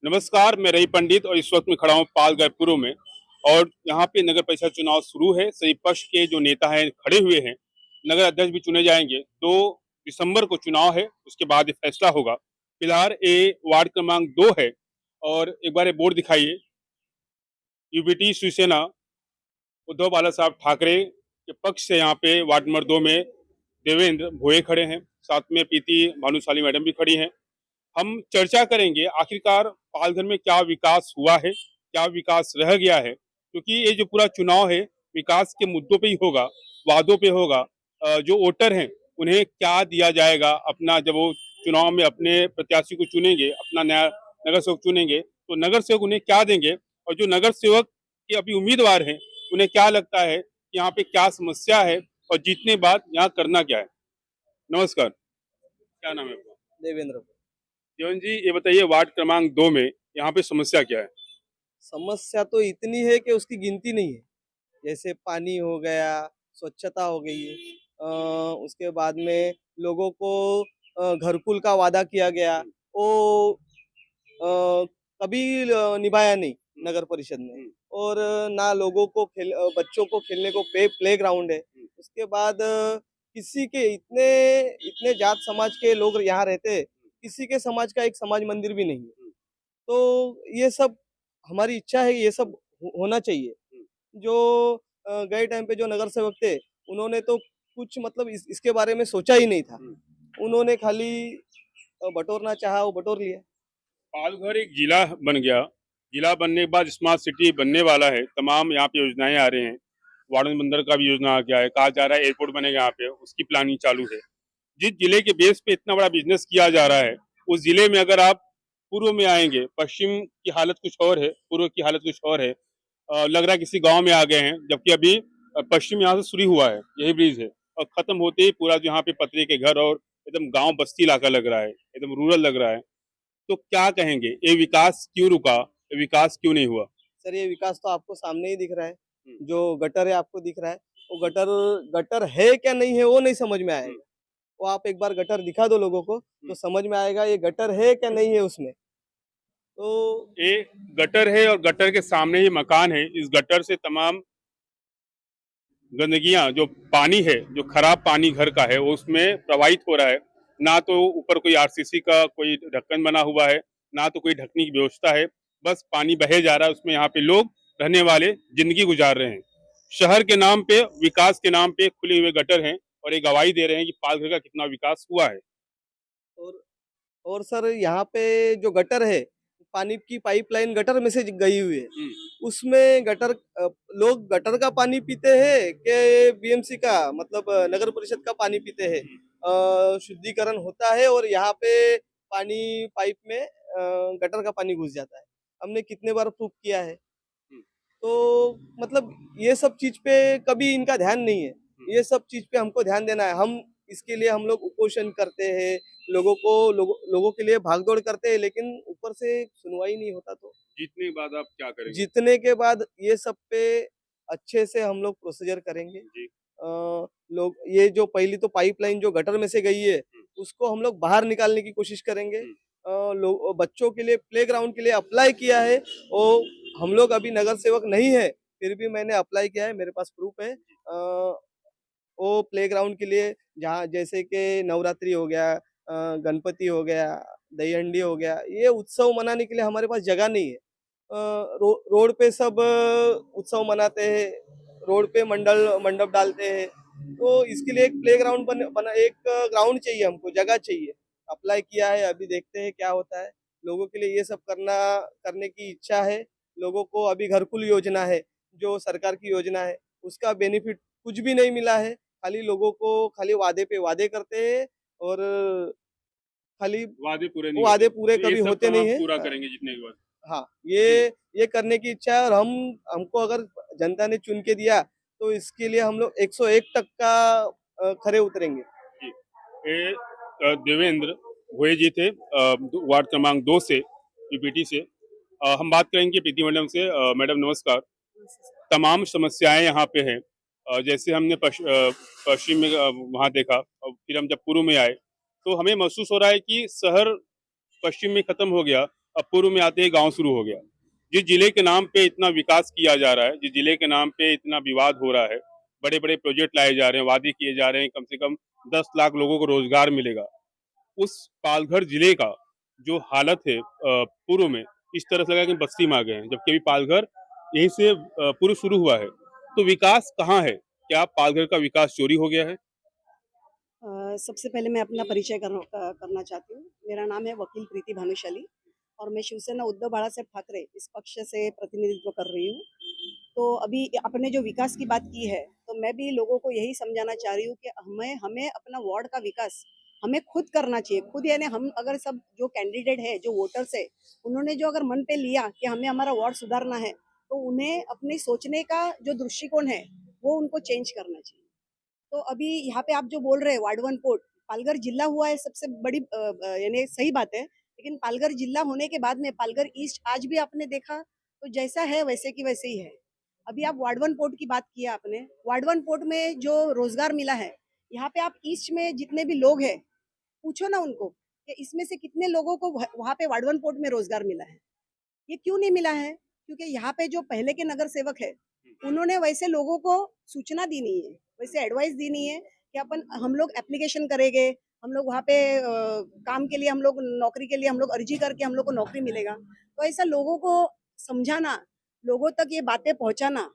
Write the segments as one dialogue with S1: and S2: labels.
S1: नमस्कार, मैं रवि पंडित और इस वक्त मैं खड़ा हूँ पालगढ़ पूर्व में। और यहाँ पे नगर परिषद चुनाव शुरू है। सभी पक्ष के जो नेता हैं खड़े हुए हैं। नगर अध्यक्ष भी चुने जाएंगे। 2 दिसंबर को चुनाव है, उसके बाद ये फैसला होगा। फिलहाल ये वार्ड क्रमांक 2 है। और एक बार ये बोर्ड दिखाइए। यूबीटी शिवसेना उद्धव बाला साहब ठाकरे के पक्ष से यहाँ पे वार्ड नंबर 2 में देवेंद्र भोये खड़े हैं। साथ में प्रीति भानुशाली मैडम भी खड़ी हैं। हम चर्चा करेंगे आखिरकार पालघर में क्या विकास हुआ है, क्या विकास रह गया है, क्योंकि ये जो पूरा चुनाव है विकास के मुद्दों पे ही होगा, वादों पे होगा। जो वोटर हैं उन्हें क्या दिया जाएगा अपना, जब वो चुनाव में अपने प्रत्याशी को चुनेंगे, अपना नया नगर सेवक चुनेंगे तो नगर सेवक उन्हें क्या देंगे। और जो नगर सेवक के अभी उम्मीदवार हैं उन्हें क्या लगता है कि यहाँ पे क्या समस्या है और जीतने बाद यहाँ करना क्या है। नमस्कार, क्या नाम है आपका?
S2: देवेंद्र।
S1: जीवन जी, ये बताइए वार्ड क्रमांक 2 में यहाँ पे समस्या क्या है?
S2: समस्या तो इतनी है कि उसकी गिनती नहीं है। जैसे पानी हो गया, स्वच्छता हो गई, उसके बाद में लोगों को घरकुल का वादा किया गया, वो कभी निभाया नहीं नगर परिषद ने। और ना लोगों को बच्चों को खेलने को प्ले ग्राउंड है। उसके बाद किसी के इतने इतने जात समाज के लोग यहाँ रहते हैं, किसी के समाज का एक समाज मंदिर भी नहीं है। तो ये सब हमारी इच्छा है, ये सब होना चाहिए। जो गए टाइम पे जो नगर सेवक थे, उन्होंने तो कुछ मतलब इसके बारे में सोचा ही नहीं था। उन्होंने खाली बटोरना चाहा, वो बटोर लिया।
S1: पालघर एक जिला बन गया। जिला बनने के बाद स्मार्ट सिटी बनने वाला है। तमाम यहाँ पे योजनाएं आ रही हैं। वार्डन बंदर का भी योजना आ गया है। कहा जा रहा है एयरपोर्ट बनेगा यहाँ पे, उसकी प्लानिंग चालू है। जिस जिले के बेस पे इतना बड़ा बिजनेस किया जा रहा है, उस जिले में अगर आप पूर्व में आएंगे, पश्चिम की हालत कुछ और है, पूर्व की हालत कुछ और है। लग रहा है किसी गांव में आ गए हैं, जबकि अभी पश्चिम यहाँ से शुरू हुआ है, यही ब्रिज है। और खत्म होते ही पूरा जो यहाँ पे पतरे के घर और एकदम गांव बस्ती इलाका लग रहा है, एकदम रूरल लग रहा है। तो क्या कहेंगे, ये विकास क्यों रुका, ये विकास क्यों नहीं हुआ?
S2: सर, ये विकास तो आपको सामने ही दिख रहा है। जो गटर है आपको दिख रहा है, वो गटर गटर है क्या नहीं है वो नहीं समझ में आएगा। वो आप एक बार गटर दिखा दो लोगों को तो समझ में आएगा ये गटर है क्या नहीं है उसमें। तो
S1: ये गटर है और गटर के सामने ही मकान है। इस गटर से तमाम गंदगियां, जो पानी है, जो खराब पानी घर का है, वो उसमें प्रवाहित हो रहा है। ना तो ऊपर कोई आरसीसी का कोई ढक्कन बना हुआ है, ना तो कोई ढकने की व्यवस्था है। बस पानी बहे जा रहा है, उसमें यहाँ पे लोग रहने वाले जिंदगी गुजार रहे हैं। शहर के नाम पे, विकास के नाम पे खुले हुए गटर हैं और ये गवाही दे रहे हैं कि पालघर का कितना विकास हुआ है।
S2: और और सर, यहाँ पे जो गटर है, पानी की पाइपलाइन गटर में से गई हुई है। उसमें लोग गटर का पानी पीते हैं कि बीएमसी का मतलब नगर परिषद का पानी पीते हैं। शुद्धिकरण होता है और यहाँ पे पानी पाइप में गटर का पानी घुस जाता है। हमने कितने बार प्रूफ किया है। तो मतलब ये सब चीज पे कभी इनका ध्यान नहीं है। ये सब चीज पे हमको ध्यान देना है। हम इसके लिए हम लोग उपोषण करते हैं, लोगों के लिए भागदौड़ करते हैं, लेकिन ऊपर से सुनवाई नहीं होता। तो
S1: जीतने के बाद आप क्या करेंगे?
S2: जीतने के बाद ये सब पे अच्छे से हम लोग प्रोसीजर करेंगे।
S1: जी।
S2: लोग ये जो पहली तो पाइपलाइन जो गटर में से गई है, उसको हम लोग बाहर निकालने की कोशिश करेंगे। लोग बच्चों के लिए प्ले ग्राउंड के लिए अप्लाई किया है। और हम लोग अभी नगर सेवक नहीं है, फिर भी मैंने अप्लाई किया है, मेरे पास प्रूफ है। वो प्ले ग्राउंड के लिए जहाँ जैसे कि नवरात्रि हो गया, गणपति हो गया, दही हंडी हो गया, ये उत्सव मनाने के लिए हमारे पास जगह नहीं है। रोड पे सब उत्सव मनाते हैं, रोड पे मंडप डालते हैं। तो इसके लिए एक प्ले ग्राउंड बना एक ग्राउंड चाहिए, हमको जगह चाहिए। अप्लाई किया है, अभी देखते हैं क्या होता है। लोगों के लिए ये सब करने की इच्छा है। लोगों को अभी घरकुल योजना है, जो सरकार की योजना है, उसका बेनिफिट कुछ भी नहीं मिला है। खाली लोगों को खाली वादे पे वादे करते हैं और खाली
S1: वादे पूरे नहीं
S2: वादे
S1: होते,
S2: पूरे
S1: तो ये
S2: कभी
S1: सब
S2: होते
S1: काम
S2: नहीं
S1: आप
S2: है।
S1: पूरा करेंगे जीतने के बाद?
S2: हाँ,
S1: जी।
S2: ये करने की इच्छा है। और हमको अगर जनता ने चुन के दिया तो इसके लिए हम लोग 101% खरे उतरेंगे।
S1: जी। ये देवेंद्र भोये जी थे, वार्ड क्रमांक 2 से, यूपीटी से। हम बात करेंगे प्रीति मैडम से। मैडम नमस्कार। तमाम समस्याएं यहाँ पे हैं। जैसे हमने पश्चिम में वहाँ देखा, और फिर हम जब पूर्व में आए तो हमें महसूस हो रहा है कि शहर पश्चिम में खत्म हो गया अब पूर्व में आते ही गांव शुरू हो गया। जिस जिले के नाम पे इतना विकास किया जा रहा है, जिस जिले के नाम पे इतना विवाद हो रहा है, बड़े बड़े प्रोजेक्ट लाए जा रहे हैं, वादे किए जा रहे हैं, कम से कम 10 लाख लोगों को रोजगार मिलेगा, उस पालघर जिले का जो हालत है पूर्व में इस तरह से लगा कि बस्ती में आ गए हैं, जबकि अभी पालघर यहीं से पूर्व शुरू हुआ है। तो विकास कहाँ है? क्या पालघर का विकास चोरी हो गया है?
S3: सबसे पहले मैं अपना परिचय करना चाहती हूँ। मेरा नाम है वकील प्रीति भानुशाली और मैं शिवसेना उद्धव बाळासाहेब ठाकरे इस पक्ष से प्रतिनिधित्व कर रही हूँ। तो अभी आपने जो विकास की बात की है, तो मैं भी लोगों को यही समझाना चाह रही हूँ कि हमें हमें अपना वार्ड का विकास हमें खुद करना चाहिए। खुद यानी हम अगर सब जो कैंडिडेट है, जो वोटर्स है, उन्होंने जो अगर मन पे लिया कि हमें हमारा वार्ड सुधारना है, तो उन्हें अपने सोचने का जो दृष्टिकोण है, वो उनको चेंज करना चाहिए। तो अभी यहाँ पे आप जो बोल रहे हैं वार्ड 1 पोर्ट पालघर जिला हुआ है, सबसे बड़ी यानी सही बात है। लेकिन पालघर जिला होने के बाद में पालघर ईस्ट आज भी आपने देखा तो जैसा है वैसे की वैसे ही है। अभी आप वार्ड 1 पोर्ट की बात किया आपने, वार्ड 1 पोर्ट में जो रोजगार मिला है, यहाँ पे आप ईस्ट में जितने भी लोग हैं पूछो ना उनको कि इसमें से कितने लोगों को वहाँ पे वार्ड 1 पोर्ट में रोजगार मिला है। ये क्यों नहीं मिला है? क्योंकि यहाँ पे जो पहले के नगर सेवक है, उन्होंने वैसे लोगों को सूचना दी नहीं है, वैसे एडवाइस दी नहीं है कि हम लोग एप्लीकेशन करेंगे, हम लोग वहाँ पे काम के लिए, हम लोग नौकरी के लिए हम लोग अर्जी करके हम लोग को नौकरी मिलेगा। तो ऐसा लोगों को समझाना, लोगों तक ये बातें पहुंचाना।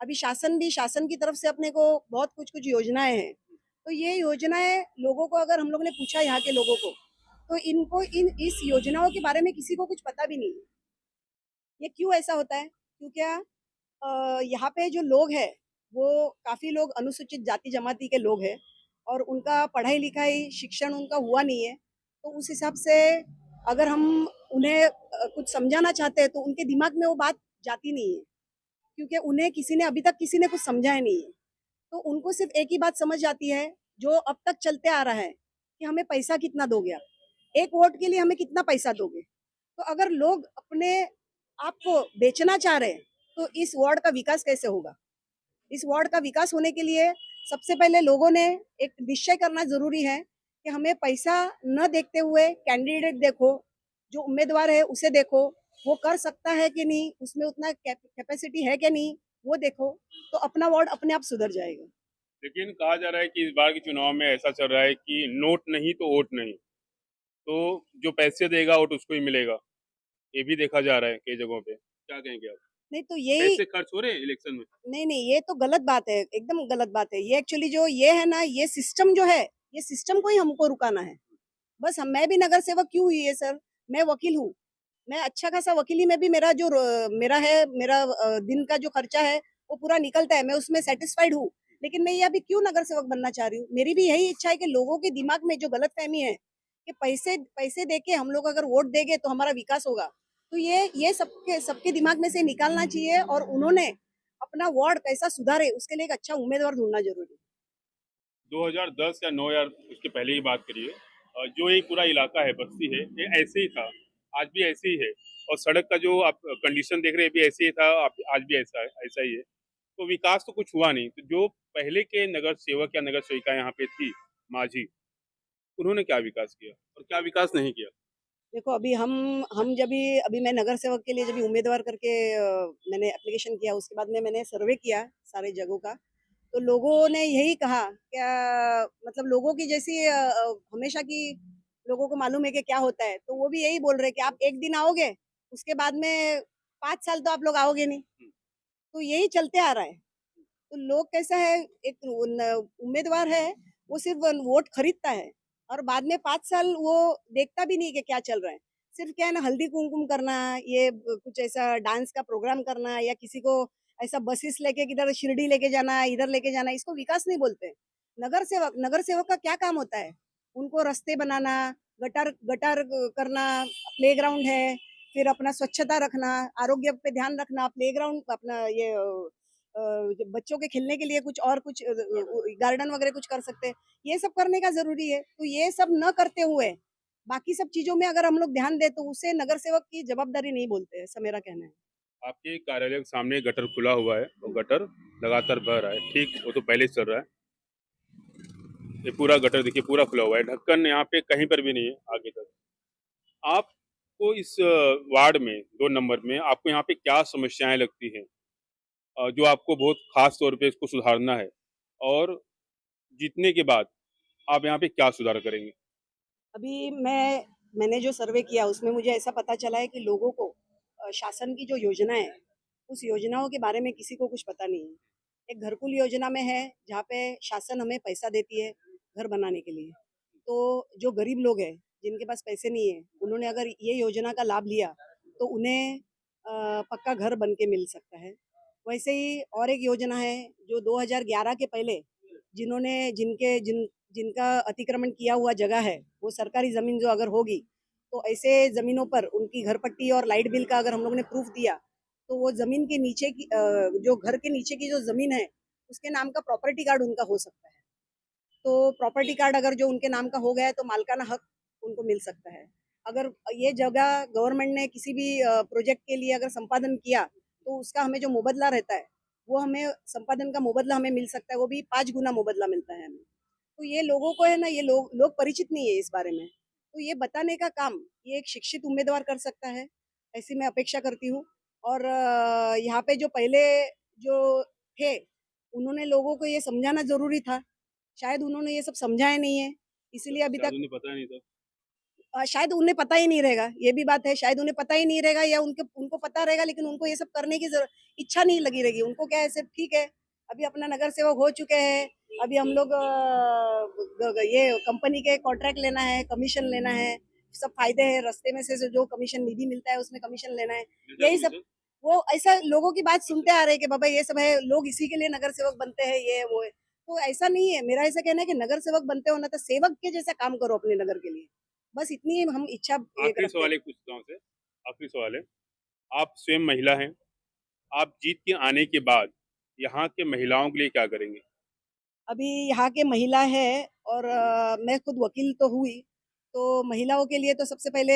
S3: अभी शासन की तरफ से अपने को बहुत कुछ कुछ योजनाएं हैं। तो ये योजनाएं लोगों को अगर हम लोग ने पूछा यहाँ के लोगों को, तो इनको इस योजनाओं के बारे में किसी को कुछ पता भी नहीं है। ये क्यों ऐसा होता है? क्योंकि यहाँ पे जो लोग हैं, वो काफ़ी लोग अनुसूचित जाति जमाती के लोग हैं और उनका पढ़ाई-लिखाई, शिक्षण उनका हुआ नहीं है। तो उस हिसाब से अगर हम उन्हें कुछ समझाना चाहते हैं, तो उनके दिमाग में वो बात जाती नहीं है, क्योंकि उन्हें अभी तक किसी ने कुछ समझाया नहीं है। तो उनको सिर्फ़ एक ही बात समझ आती है, जो अब तक चलते आ रहा है, कि हमें पैसा कितना दोगे आप? 1 वोट के लिए हमें कितना पैसा दोगे? तो अगर लोग अपने आप को बेचना चाह रहे हैं, तो इस वार्ड का विकास कैसे होगा? इस वार्ड का विकास होने के लिए सबसे पहले लोगों ने एक निश्चय करना ज़रूरी है कि हमें पैसा न देखते हुए कैंडिडेट देखो, जो उम्मीदवार है उसे देखो, वो कर सकता है कि नहीं, उसमें उतना कैपेसिटी है कि नहीं, वो देखो, तो अपना वार्ड अपने आप सुधर जाएगा।
S1: लेकिन कहा जा रहा है कि इस बार के चुनाव में ऐसा चल रहा है कि नोट नहीं तो वोट नहीं। तो जो पैसे देगा वोट उसको ही मिलेगा। ये भी देखा जा रहा है कई जगहों पे। क्या कहेंगे आप?
S3: नहीं तो यही
S1: पैसे खर्च हो रहे हैं इलेक्शन में?
S3: नहीं, ये तो गलत बात है, एकदम गलत बात है। ये एक्चुअली जो ये है ना, ये सिस्टम जो है, ये सिस्टम को ही हमको रुकाना है। बस मैं भी नगर सेवक क्यों हुई है सर? मैं वकील हूँ। मैं अच्छा खासा वकीली में भी मेरा दिन का जो खर्चा है, वो पूरा निकलता है। मैं उसमें सैटिस्फाइड हूँ। लेकिन मैं ये अभी क्यों नगर सेवक बनना चाह रही हूँ? मेरी भी यही इच्छा है कि लोगों के दिमाग में जो गलतफ़हमी है कि पैसे पैसे देके हम लोग अगर वोट देंगे तो हमारा विकास होगा। तो ये सबके सबके दिमाग में से निकालना चाहिए और उन्होंने अपना वार्ड कैसा सुधारे उसके लिए एक अच्छा उम्मीदवार ढूँढना ज़रूरी है।
S1: 2010 या 9 या उसके पहले की बात करिए, जो ये पूरा इलाका है, बस्ती है, ये ऐसे ही था, आज भी ऐसे ही है। और सड़क का जो आप कंडीशन देख रहे हैं, ये भी ऐसे ही था, आज भी ऐसा ही है। तो विकास तो कुछ हुआ नहीं। तो जो पहले के नगर सेवक या नगर सेविका यहाँ पे थी, माझी, उन्होंने क्या विकास किया और क्या विकास नहीं किया?
S3: देखो हम जब भी अभी मैं नगर सेवक के लिए जब भी उम्मीदवार करके मैंने एप्लीकेशन किया, उसके बाद में मैंने सर्वे किया सारे जगहों का। तो लोगों ने यही कहा क्या, मतलब लोगों की जैसी हमेशा की लोगों को मालूम है कि क्या होता है, तो वो भी यही बोल रहे हैं कि आप एक दिन आओगे, उसके बाद में 5 साल तो आप लोग आओगे नहीं। तो यही चलते आ रहा है। तो लोग कैसा है, एक उम्मीदवार है, वो सिर्फ वोट खरीदता है और बाद में 5 साल वो देखता भी नहीं कि क्या चल रहा है। सिर्फ क्या है ना, हल्दी कुमकुम करना, ये कुछ ऐसा डांस का प्रोग्राम करना या किसी को ऐसा बसेस लेके किधर शिरडी लेके जाना, इधर लेके जाना, इसको विकास नहीं बोलते। नगर सेवक का क्या काम होता है? उनको रास्ते बनाना, गटर गटर करना, प्लेग्राउंड है, फिर अपना स्वच्छता रखना, आरोग्य पे ध्यान रखना, प्लेग्राउंड अपना ये बच्चों के खेलने के लिए कुछ और कुछ गार्डन वगैरह कुछ कर सकते हैं। ये सब करने का ज़रूरी है। तो ये सब न करते हुए बाकी सब चीज़ों में अगर हम लोग ध्यान दें तो उसे नगर सेवक की जवाबदारी नहीं बोलते हैं, ऐसा मेरा कहना है।
S1: आपके कार्यालय के सामने गटर खुला हुआ है और गटर लगातार बह रहा है। ठीक, वो तो पहले से चल रहा है। ये पूरा गटर देखिए, पूरा खुला हुआ है। ढक्कन यहाँ पे कहीं पर भी नहीं है आगे तक। आप आपको इस वार्ड में 2 नंबर में आपको यहाँ पे क्या समस्याएं लगती हैं जो आपको बहुत खास तौर पे इसको सुधारना है, और जीतने के बाद आप यहाँ पे क्या सुधार करेंगे?
S3: अभी मैंने जो सर्वे किया उसमें मुझे ऐसा पता चला है कि लोगों को शासन की जो योजना है उस योजनाओं के बारे में किसी को कुछ पता नहीं है। एक घरकुल योजना में है जहाँ पे शासन हमें पैसा देती है घर बनाने के लिए। तो जो गरीब लोग हैं जिनके पास पैसे नहीं है उन्होंने अगर ये योजना का लाभ लिया तो उन्हें पक्का घर बन के मिल सकता है। वैसे ही और एक योजना है जो 2011 के पहले जिन्होंने जिनके जिन जिनका अतिक्रमण किया हुआ जगह है वो सरकारी ज़मीन जो अगर होगी तो ऐसे ज़मीनों पर उनकी घर पट्टी और लाइट बिल का अगर हम लोग ने प्रूफ दिया तो वो ज़मीन के नीचे की जो घर के नीचे की जो ज़मीन है उसके नाम का प्रॉपर्टी कार्ड उनका हो सकता है। तो प्रॉपर्टी कार्ड अगर जो उनके नाम का हो गया है तो मालिकाना हक उनको मिल सकता है। अगर ये जगह गवर्नमेंट ने किसी भी प्रोजेक्ट के लिए अगर संपादन किया तो उसका हमें जो मुबदला रहता है वो हमें संपादन का मुबदला हमें मिल सकता है, वो भी 5 गुना मुबदला मिलता है हमें। तो ये लोगों को है ना, ये लोग परिचित नहीं है इस बारे में। तो ये बताने का काम ये एक शिक्षित उम्मीदवार कर सकता है, ऐसी मैं अपेक्षा करती हूँ। और यहाँ पे जो पहले जो थे उन्होंने लोगों को ये समझाना जरूरी था, शायद उन्होंने ये सब समझाया नहीं है, इसीलिए अभी
S1: शायद
S3: तक
S1: उन्हें पता नहीं था।
S3: शायद उन्हें पता ही नहीं रहेगा, ये भी बात है, शायद उन्हें पता ही नहीं रहेगा या उनके उनको पता रहेगा लेकिन उनको ये सब करने की इच्छा नहीं लगी रहेगी। उनको क्या है, सिर्फ ठीक है अभी अपना नगर सेवक हो चुके हैं, अभी हम लोग ये कंपनी के कॉन्ट्रैक्ट लेना है, कमीशन लेना है, सब फायदे हैं रास्ते में से जो कमीशन निधि मिलता है उसमें कमीशन लेना है, यही सब। वो ऐसा लोगों की बात सुनते आ रहे हैं कि बाबा ये सब है, लोग इसी के लिए नगर सेवक बनते हैं, ये वो है। तो ऐसा नहीं है, मेरा ऐसा कहना है कि नगर सेवक बनते हो ना तो सेवक के जैसा काम करो अपने नगर के लिए, बस इतनी हम इच्छा एक
S1: आखिरी
S3: रखते
S1: सवाल
S3: हैं।
S1: एक पूछता हूँ आपसे। आखिरी सवाल है, आप स्वयं महिला हैं, आप जीत के आने के बाद यहाँ के महिलाओं के लिए क्या करेंगे?
S3: अभी यहाँ के महिला है और मैं खुद वकील तो हुई, तो महिलाओं के लिए तो सबसे पहले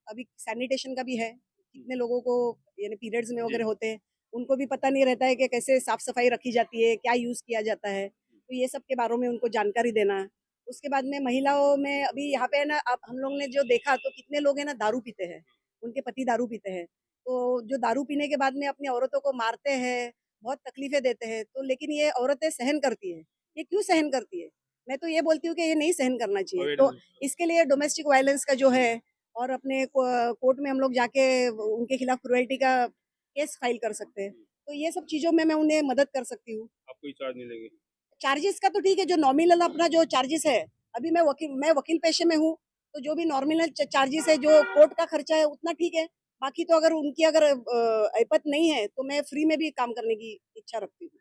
S3: अभी सैनिटेशन का भी है, कितने लोगों को यानी पीरियड्स में
S1: जी।
S3: वगैरह होते हैं, उनको भी पता नहीं रहता है कि कैसे साफ सफाई रखी जाती है, क्या यूज़ किया जाता है, तो ये सब के बारे में उनको जानकारी देना। उसके बाद में महिलाओं में अभी यहाँ पे है ना, अब हम लोग ने जो देखा तो कितने लोग हैं ना दारू पीते हैं, उनके पति दारू पीते हैं, तो जो दारू पीने के बाद में अपनी औरतों को मारते हैं, बहुत तकलीफें देते हैं, तो लेकिन ये औरतें सहन करती हैं। ये क्यों सहन करती है? मैं तो ये बोलती हूँ कि ये नहीं सहन करना चाहिए। तो इसके लिए डोमेस्टिक वायलेंस का जो है और अपने कोर्ट में हम लोग जाके उनके खिलाफ क्रुएल्टी का केस फाइल कर सकते हैं। तो ये सब चीज़ों में मैं उन्हें मदद कर सकती हूँ।
S1: आप कोई चार्ज नहीं लेंगे?
S3: चार्जेस का तो ठीक है, जो नॉमिनल अपना जो चार्जेस है, अभी मैं वकील पेशे में हूँ, तो जो भी नॉमिनल चार्जेस है, जो कोर्ट का खर्चा है उतना ठीक है। बाकी तो अगर उनकी अगर ऐपत नहीं है तो मैं फ्री में भी काम करने की इच्छा रखती हूँ।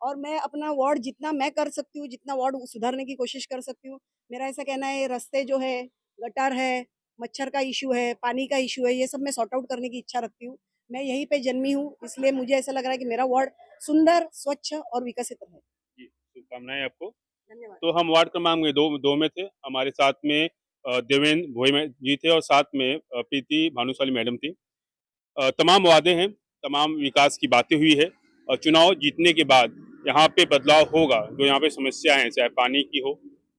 S3: और मैं अपना वार्ड जितना मैं कर सकती हूँ, जितना वार्ड सुधारने की कोशिश कर सकती हूँ, मेरा ऐसा कहना है रास्ते जो है, गटर है, मच्छर का इश्यू है, पानी का इश्यू है, ये सब मैं सॉर्ट आउट करने की इच्छा रखती हूँ। मैं यहीं पे जन्मी हूँ, इसलिए मुझे ऐसा लग रहा है कि मेरा वार्ड सुंदर, स्वच्छ और विकसित रहे।
S1: जी, शुभकामनाएं आपको।
S3: धन्यवाद।
S1: तो हम वार्ड क्रमांक में दो में थे, हमारे साथ में देवेंद्र भोई जी थे और साथ में प्रीति भानुशाली मैडम थी। तमाम वादे हैं, तमाम विकास की बातें हुई है, और चुनाव जीतने के बाद यहाँ पे बदलाव होगा। जो यहाँ पे समस्या है, चाहे पानी की हो,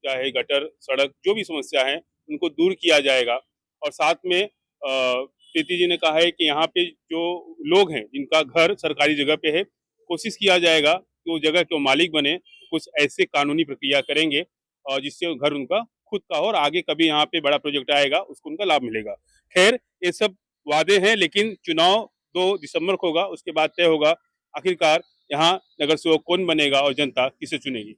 S1: चाहे गटर सड़क, जो भी समस्या है उनको दूर किया जाएगा। और साथ में प्रीति जी ने कहा है कि यहाँ पे जो लोग हैं जिनका घर सरकारी जगह पे है, कोशिश किया जाएगा कि वो जगह के मालिक बने, कुछ ऐसे कानूनी प्रक्रिया करेंगे और जिससे घर उनका खुद का हो और आगे कभी यहाँ पे बड़ा प्रोजेक्ट आएगा उसको उनका लाभ मिलेगा। खैर, ये सब वादे हैं, लेकिन चुनाव 2 दिसंबर को होगा, उसके बाद तय होगा आखिरकार यहाँ नगर सेवक कौन बनेगा और जनता किसे चुनेगी।